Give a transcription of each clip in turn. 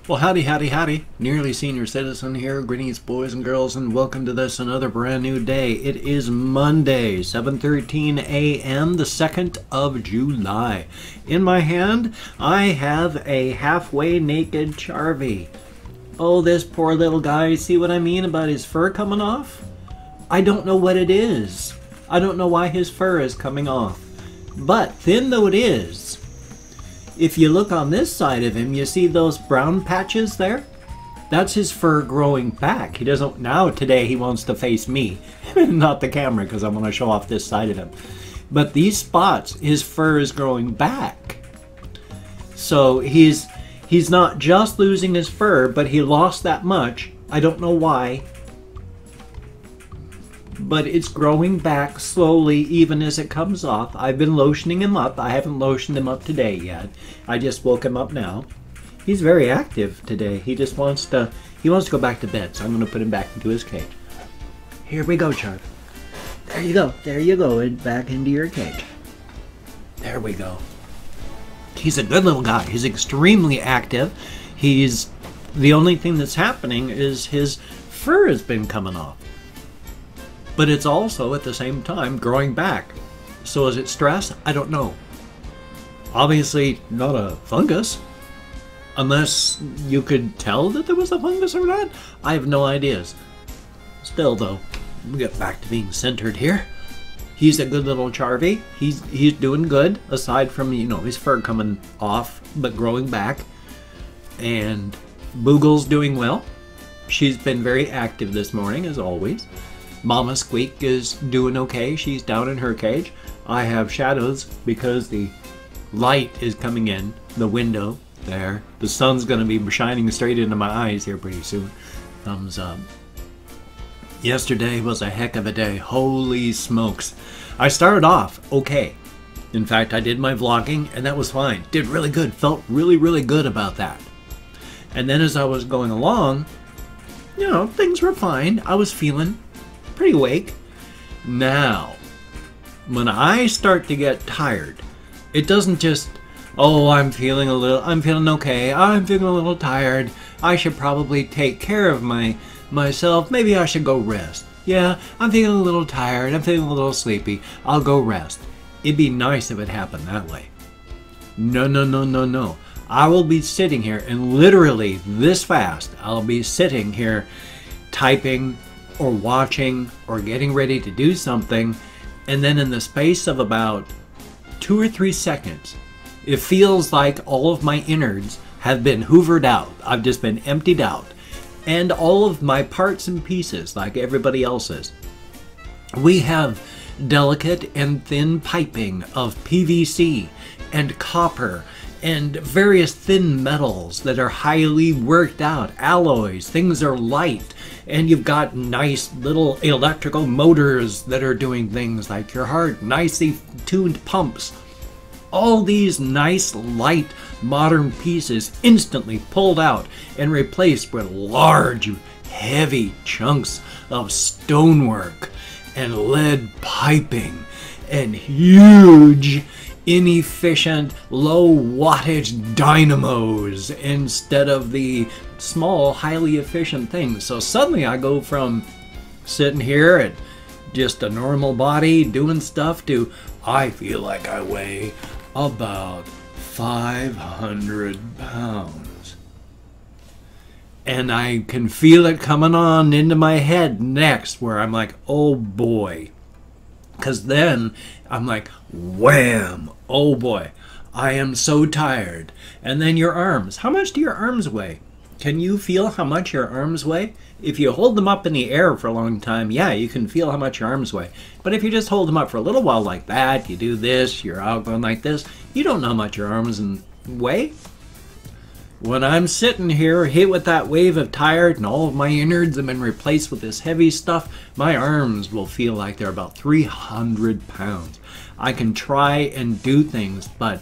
Well, howdy, howdy, howdy. Nearly Senior Citizen here. Greetings, boys and girls, and welcome to this another brand new day. It is Monday, 7:13 a.m., the 2nd of July. In my hand, I have a halfway naked Charvy. Oh, this poor little guy. See what I mean about his fur coming off? I don't know what it is. I don't know why his fur is coming off. But thin though it is, if you look on this side of him, you see those brown patches there? That's his fur growing back. He doesn't, now today he wants to face me, not the camera, because I want to show off this side of him. But these spots, his fur is growing back. So he's not just losing his fur, but he lost that much. I don't know why. But it's growing back slowly even as it comes off. I've been lotioning him up. I haven't lotioned him up today yet. I just woke him up now. He's very active today. He just wants to go back to bed, so I'm going to put him back into his cage. Here we go, Charv. There you go. There you go. And back into your cage. There we go. He's a good little guy. He's extremely active. The only thing that's happening is his fur has been coming off. But it's also, at the same time, growing back. So is it stress? I don't know. Obviously, not a fungus. Unless you could tell that there was a fungus or not. I have no ideas. Still, though, we get back to being centered here. He's a good little Charvy. He's doing good, aside from, his fur coming off, but growing back. And Boogle's doing well. She's been very active this morning, as always. Mama Squeak is doing okay. She's down in her cage. I have shadows because the light is coming in the window there. The sun's going to be shining straight into my eyes here pretty soon. Thumbs up. Yesterday was a heck of a day. Holy smokes. I started off okay. In fact, I did my vlogging and that was fine. Did really good. Felt really, really good about that. And then as I was going along, things were fine. I was feeling pretty awake. Now, when I start to get tired, it doesn't just, I'm feeling okay, I'm feeling a little tired, I should probably take care of myself, maybe I should go rest. Yeah, I'm feeling a little tired, I'm feeling a little sleepy, I'll go rest. It'd be nice if it happened that way. No. I will be sitting here, and literally this fast, I'll be sitting here typing or watching or getting ready to do something, and then in the space of about 2 or 3 seconds, it feels like all of my innards have been hoovered out. I've just been emptied out. And all of my parts and pieces, like everybody else's. We have delicate and thin piping of PVC and copper and various thin metals that are highly worked out, alloys, things are light, and you've got nice little electrical motors that are doing things like your heart, nicely tuned pumps. All these nice, light, modern pieces instantly pulled out and replaced with large, heavy chunks of stonework and lead piping and huge, inefficient, low wattage dynamos instead of the small, highly efficient things. So suddenly I go from sitting here at just a normal body doing stuff to I feel like I weigh about 500 pounds. And I can feel it coming on into my head next where I'm like, oh boy. Because then I'm like, wham, oh boy, I am so tired. And then your arms. How much do your arms weigh? Can you feel how much your arms weigh? If you hold them up in the air for a long time, yeah, you can feel how much your arms weigh. But if you just hold them up for a little while like that, you do this, you're out going like this, you don't know how much your arms weigh. When I'm sitting here hit with that wave of tired and all of my innards have been replaced with this heavy stuff, my arms will feel like they're about 300 pounds. I can try and do things, but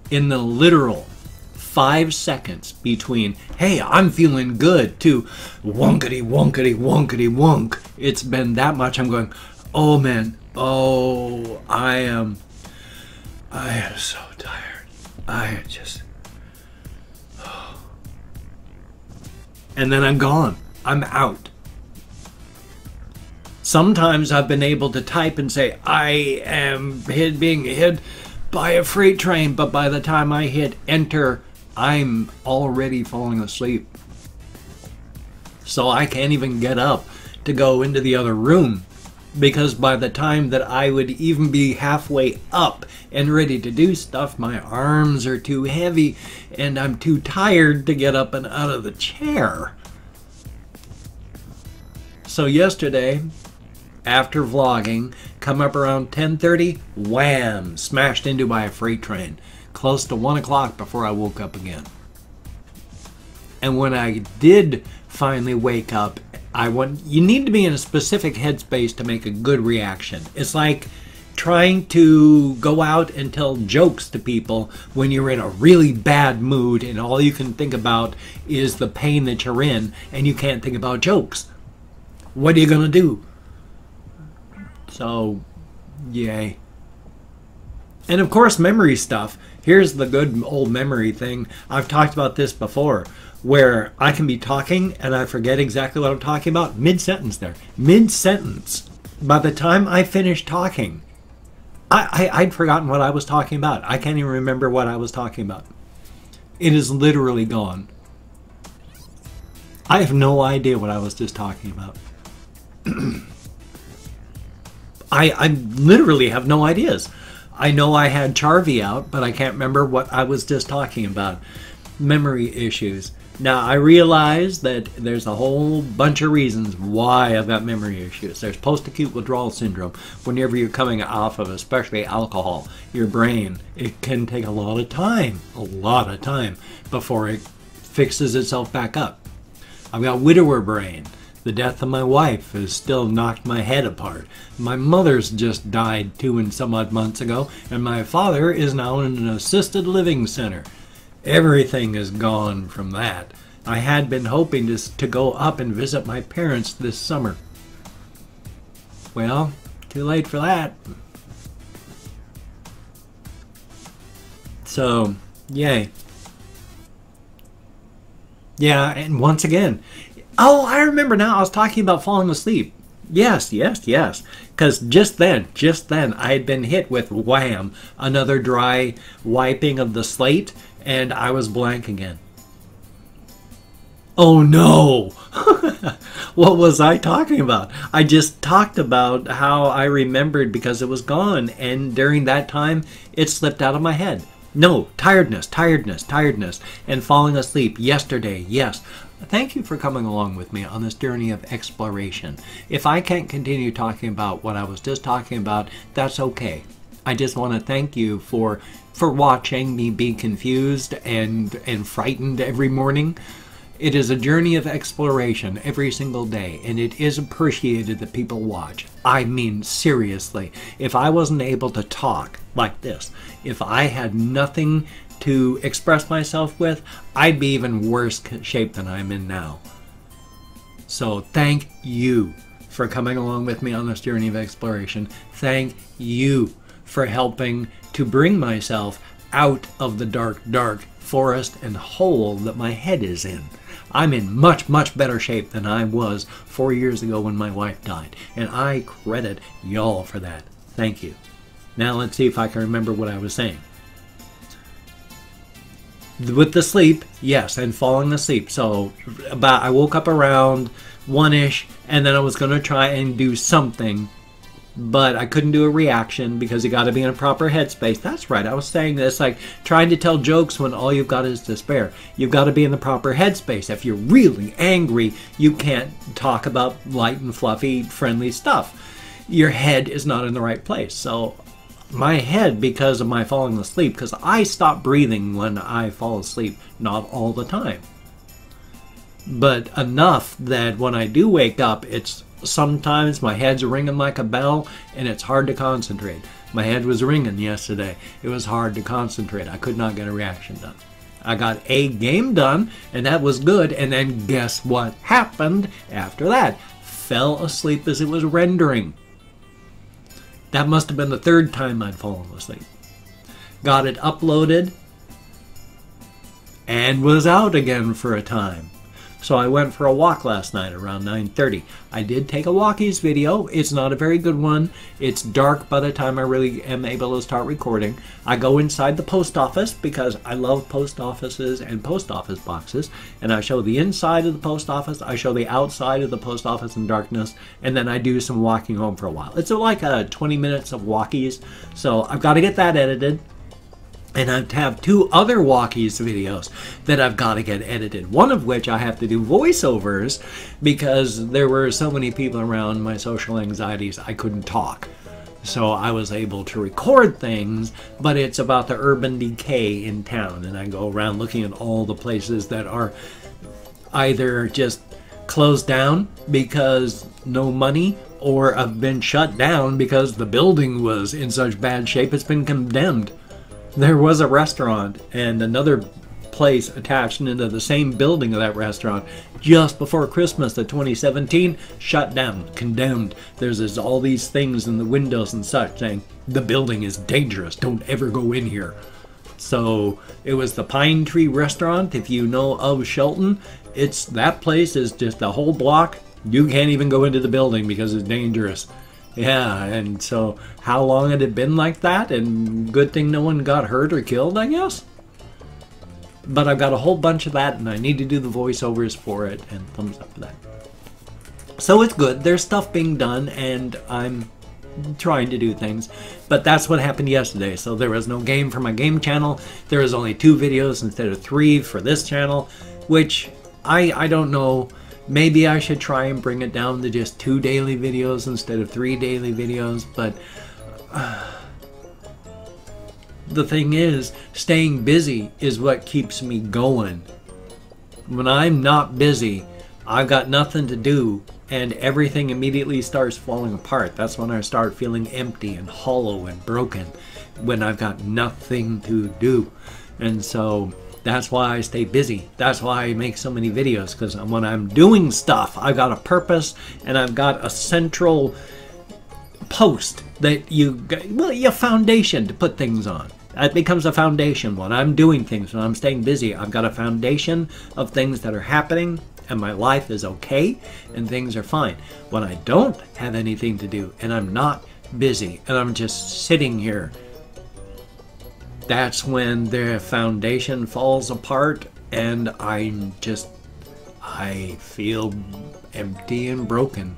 in the literal 5 seconds between, hey, I'm feeling good, to wonkety, wonkety, wonkety, wonk, it's been that much. I'm going, oh man, oh, I am so tired. I just... and then I'm gone. I'm out. Sometimes I've been able to type and say, I am being hit by a freight train, but by the time I hit enter, I'm already falling asleep. So I can't even get up to go into the other room, because by the time that I would even be halfway up and ready to do stuff, my arms are too heavy and I'm too tired to get up and out of the chair. So yesterday, after vlogging, come up around 10:30, wham, smashed into by a freight train, close to 1 o'clock before I woke up again. And when I did finally wake up, you need to be in a specific headspace to make a good reaction. It's like trying to go out and tell jokes to people when you're in a really bad mood and all you can think about is the pain that you're in and you can't think about jokes. What are you going to do? So, yay. And of course, memory stuff. Here's the good old memory thing. I've talked about this before, where I can be talking and I forget exactly what I'm talking about. Mid-sentence there. Mid-sentence. By the time I finish talking, I'd forgotten what I was talking about. I can't even remember what I was talking about. It is literally gone. I have no idea what I was just talking about. I literally have no ideas. I know I had Charvy out, but I can't remember what I was just talking about. Memory issues. Now, I realize that there's a whole bunch of reasons why I've got memory issues. There's post-acute withdrawal syndrome. Whenever you're coming off of, especially alcohol, your brain, it can take a lot of time before it fixes itself back up. I've got widower brain. The death of my wife has still knocked my head apart. My mother's just died 2 and some odd months ago, and my father is now in an assisted living center. Everything is gone from that. I had been hoping to go up and visit my parents this summer. Well, too late for that. So, yay. Yeah, and once again, oh, I remember now, I was talking about falling asleep. Yes. Because just then, I had been hit with, wham, another dry wiping of the slate, and I was blank again. Oh no! What was I talking about? I just talked about how I remembered because it was gone, and during that time, it slipped out of my head. No, tiredness, and falling asleep yesterday, yes. Thank you for coming along with me on this journey of exploration. If I can't continue talking about what I was just talking about, that's okay. I just want to thank you for watching me be confused and frightened every morning. It is a journey of exploration every single day, and it is appreciated that people watch. I mean, seriously, if I wasn't able to talk like this, if I had nothing to express myself with, I'd be even worse shape than I'm in now. So thank you for coming along with me on this journey of exploration. Thank you for helping to bring myself out of the dark forest and hole that my head is in. I'm in much better shape than I was 4 years ago when my wife died, and I credit y'all for that. Thank you. Now let's see if I can remember what I was saying. With the sleep, yes, and falling asleep. So I woke up around 1-ish, and then I was going to try and do something, but I couldn't do a reaction because you got to be in a proper headspace. That's right, I was saying this, like trying to tell jokes when all you've got is despair. You've got to be in the proper headspace. If you're really angry, you can't talk about light and fluffy, friendly stuff. Your head is not in the right place. So my head, because of my falling asleep, because I stop breathing when I fall asleep, not all the time, but enough that when I do wake up, it's sometimes my head's ringing like a bell and it's hard to concentrate. My head was ringing yesterday. It was hard to concentrate. I could not get a reaction done. I got a game done, and that was good, and then guess what happened after that? Fell asleep as it was rendering. That must have been the 3rd time I'd fallen asleep. Got it uploaded and was out again for a time. So I went for a walk last night around 9:30. I did take a walkies video. It's not a very good one. It's dark by the time I really am able to start recording. I go inside the post office because I love post offices and post office boxes. And I show the inside of the post office. I show the outside of the post office in darkness. And then I do some walking home for a while. It's like 20 minutes of walkies. So I've got to get that edited. And I have 2 other walkies videos that I've got to get edited. One of which I have to do voiceovers because there were so many people around my social anxieties I couldn't talk. So I was able to record things, but it's about the urban decay in town. And I go around looking at all the places that are either just closed down because no money, or have been shut down because the building was in such bad shape it's been condemned. There was a restaurant and another place attached into the same building of that restaurant just before Christmas of 2017, shut down, condemned. There's all these things in the windows and such saying, the building is dangerous, don't ever go in here. So it was the Pine Tree Restaurant. If you know of Shelton, that place is just a whole block. You can't even go into the building because it's dangerous. Yeah, and so how long had it been like that? And good thing no one got hurt or killed, I guess. But I've got a whole bunch of that, and I need to do the voiceovers for it, and thumbs up for that. So it's good. There's stuff being done, and I'm trying to do things. But that's what happened yesterday. So there was no game for my game channel. There was only 2 videos instead of 3 for this channel, which I don't know. Maybe I should try and bring it down to just 2 daily videos instead of 3 daily videos, but the thing is, staying busy is what keeps me going. When I'm not busy, I've got nothing to do, and everything immediately starts falling apart. That's when I start feeling empty and hollow and broken, when I've got nothing to do. And so that's why I stay busy. That's why I make so many videos, because when I'm doing stuff, I've got a purpose and I've got a central post that a foundation to put things on. It becomes a foundation when I'm doing things, when I'm staying busy. I've got a foundation of things that are happening and my life is okay and things are fine. When I don't have anything to do and I'm not busy and I'm just sitting here, that's when the foundation falls apart and I feel empty and broken.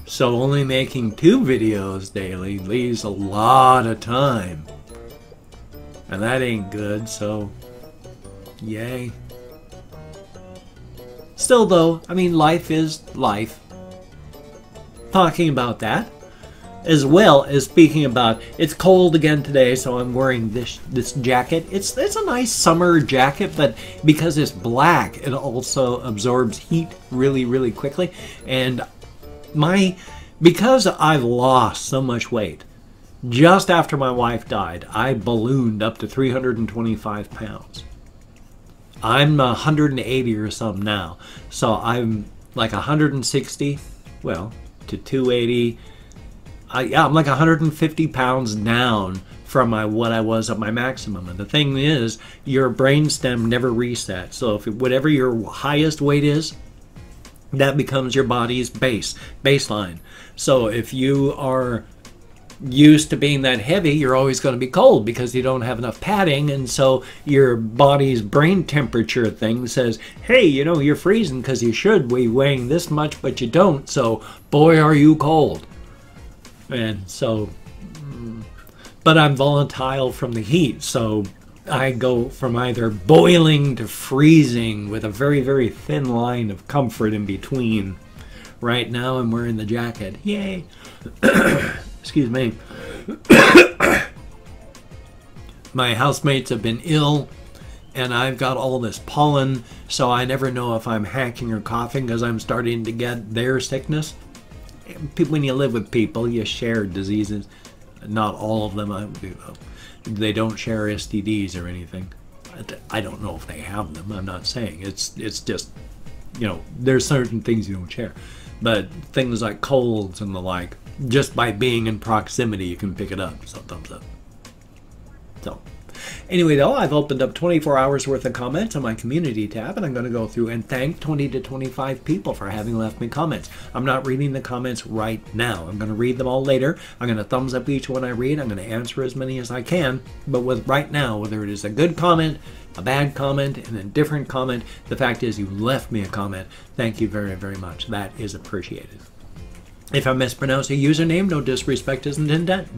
So only making 2 videos daily leaves a lot of time. And that ain't good, so yay. Still though, I mean, life is life. Talking about that, as well as speaking about, it's cold again today, so I'm wearing this jacket. It's a nice summer jacket, but because it's black, it also absorbs heat really, really quickly. And because I've lost so much weight, just after my wife died, I ballooned up to 325 pounds. I'm 180 or something now, so I'm like 160, well, to 280. I'm like 150 pounds down from what I was at my maximum. And the thing is, your brainstem never resets. So if whatever your highest weight is, that becomes your body's baseline. So if you are used to being that heavy, you're always going to be cold because you don't have enough padding. And so your body's brain temperature thing says, hey, you're freezing because you should be weighing this much, but you don't. So boy, are you cold. And so, but I'm volatile from the heat, so I go from either boiling to freezing with a very, very thin line of comfort in between. Right now I'm wearing the jacket. Yay! Excuse me. My housemates have been ill, and I've got all this pollen, so I never know if I'm hacking or coughing because I'm starting to get their sickness. When you live with people, you share diseases. Not all of them. They don't share STDs or anything. I don't know if they have them. I'm not saying. It's just, there's certain things you don't share. But things like colds and the like, just by being in proximity, you can pick it up. So thumbs up. So, Anyway, though, I've opened up 24 hours worth of comments on my community tab, and I'm going to go through and thank 20 to 25 people for having left me comments. I'm not reading the comments right now. I'm going to read them all later. I'm going to thumbs up each one I read. I'm going to answer as many as I can. But with right now, whether it is a good comment, a bad comment, and a different comment, the fact is you left me a comment. Thank you very, very much. That is appreciated. If I mispronounce a username, no disrespect is intended.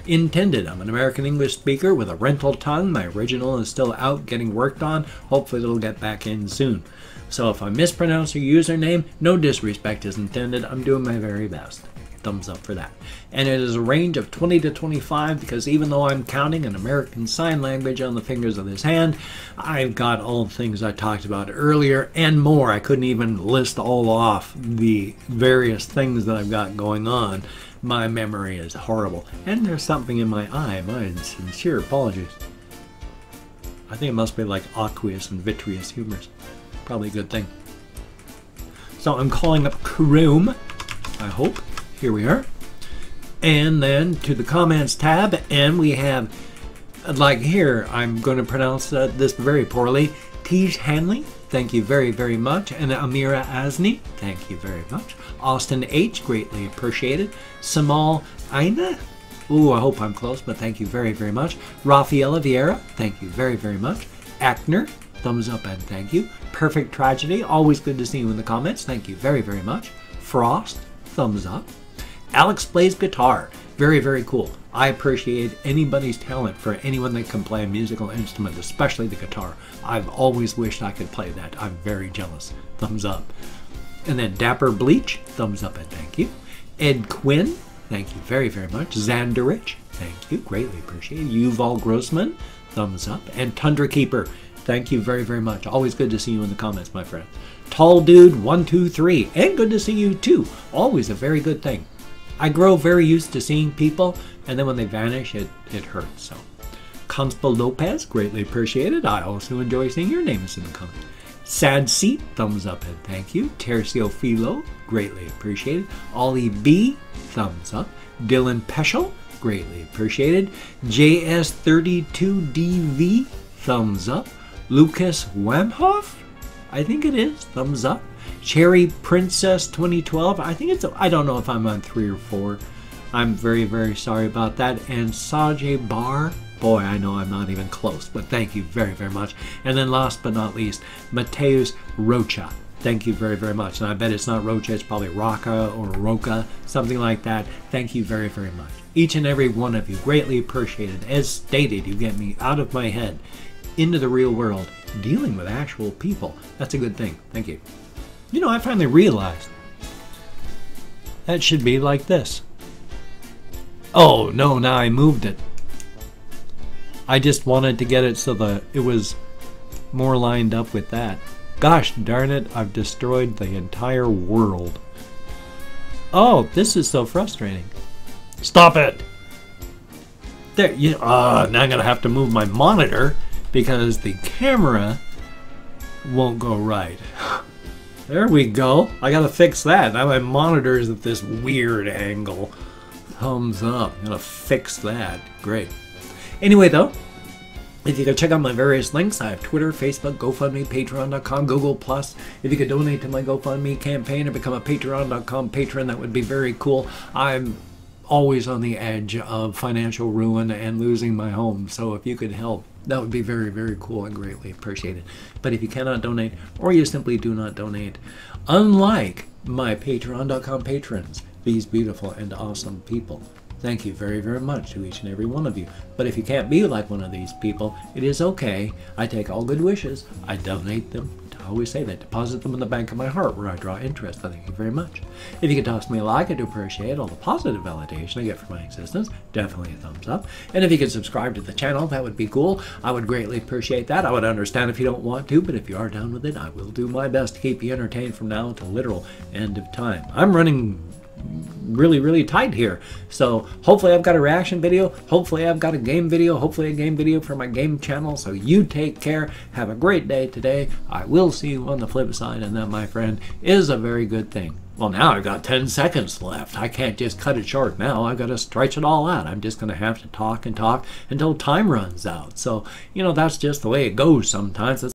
Intended. I'm an American English speaker with a rental tongue. My original is still out, getting worked on. Hopefully it'll get back in soon. So if I mispronounce your username, no disrespect is intended. I'm doing my very best. Thumbs up for that. And it is a range of 20 to 25 because even though I'm counting an American Sign Language on the fingers of this hand, I've got all the things I talked about earlier and more. I couldn't even list all off the various things that I've got going on. My memory is horrible. And there's something in my eye. My sincere apologies. I think it must be like aqueous and vitreous humors. Probably a good thing. So I'm calling up Chrome, I hope. Here we are. And then to the comments tab, and we have, like here, I'm going to pronounce this very poorly, Tej Hanley, thank you very, very much. And Amira Asni, thank you very much. Austin H, greatly appreciated. Samal Aina, ooh, I hope I'm close, but thank you very, very much. Rafaela Vieira, thank you very, very much. Ackner, thumbs up and thank you. Perfect Tragedy, always good to see you in the comments, thank you very, very much. Frost, thumbs up. Alex plays guitar. Very, very cool. I appreciate anybody's talent for anyone that can play a musical instrument, especially the guitar. I've always wished I could play that. I'm very jealous. Thumbs up. And then Dapper Bleach, thumbs up and thank you. Ed Quinn, thank you very, very much. Zanderich, thank you. Greatly appreciate it. Yuval Grossman, thumbs up. And Tundra Keeper, thank you very, very much. Always good to see you in the comments, my friend. Tall Dude 123, and good to see you too. Always a very good thing. I grow very used to seeing people, and then when they vanish, it hurts. So, Conspa Lopez, greatly appreciated. I also enjoy seeing your names in the comments. Sad Seat, thumbs up and thank you. Tercio Philo, greatly appreciated. Ollie B, thumbs up. Dylan Peschel, greatly appreciated. JS32DV, thumbs up. Lucas Wamhoff, I think it is, thumbs up. Cherry Princess 2012, I think it's, I don't know if I'm on 3 or 4. I'm very, very sorry about that. And Sajay Bar, boy, I know I'm not even close, but thank you very, very much. And then last but not least, Mateus Rocha. Thank you very, very much. And I bet it's not Rocha, it's probably Raka or Roca, something like that. Thank you very, very much. Each and every one of you, greatly appreciated. As stated, you get me out of my head, into the real world, dealing with actual people. That's a good thing. Thank you. You know, I finally realized that should be like this. Oh, no, now I moved it. I just wanted to get it so that it was more lined up with that. Gosh darn it, I've destroyed the entire world. Oh, this is so frustrating. Stop it! There, you, now I'm gonna have to move my monitor because the camera won't go right. There we go. I gotta fix that. Now my monitor is at this weird angle. Thumbs up. I'm gonna fix that. Great. Anyway, though, if you could check out my various links, I have Twitter, Facebook, GoFundMe, Patreon.com, Google+. If you could donate to my GoFundMe campaign or become a Patreon.com patron, that would be very cool. I'm always on the edge of financial ruin and losing my home, so if you could help, that would be very, very cool and greatly appreciated. But if you cannot donate, or you simply do not donate, unlike my Patreon.com patrons, these beautiful and awesome people, thank you very, very much to each and every one of you. But if you can't be like one of these people, it is okay. I take all good wishes. I donate them. I always say that. Deposit them in the bank of my heart where I draw interest. Thank you very much. If you could toss me a like, I do appreciate all the positive validation I get for my existence. Definitely a thumbs up. And if you could subscribe to the channel, that would be cool. I would greatly appreciate that. I would understand if you don't want to, but if you are down with it, I will do my best to keep you entertained from now until literal end of time. I'm running really tight here, so hopefully I've got a reaction video, hopefully I've got a game video, hopefully a game video for my game channel. So you take care, have a great day today. I will see you on the flip side, and that, my friend, is a very good thing. Well, now I've got 10 seconds left. I can't just cut it short now. I've got to stretch it all out. I'm just going to have to talk and talk until time runs out. So, you know, that's just the way it goes sometimes.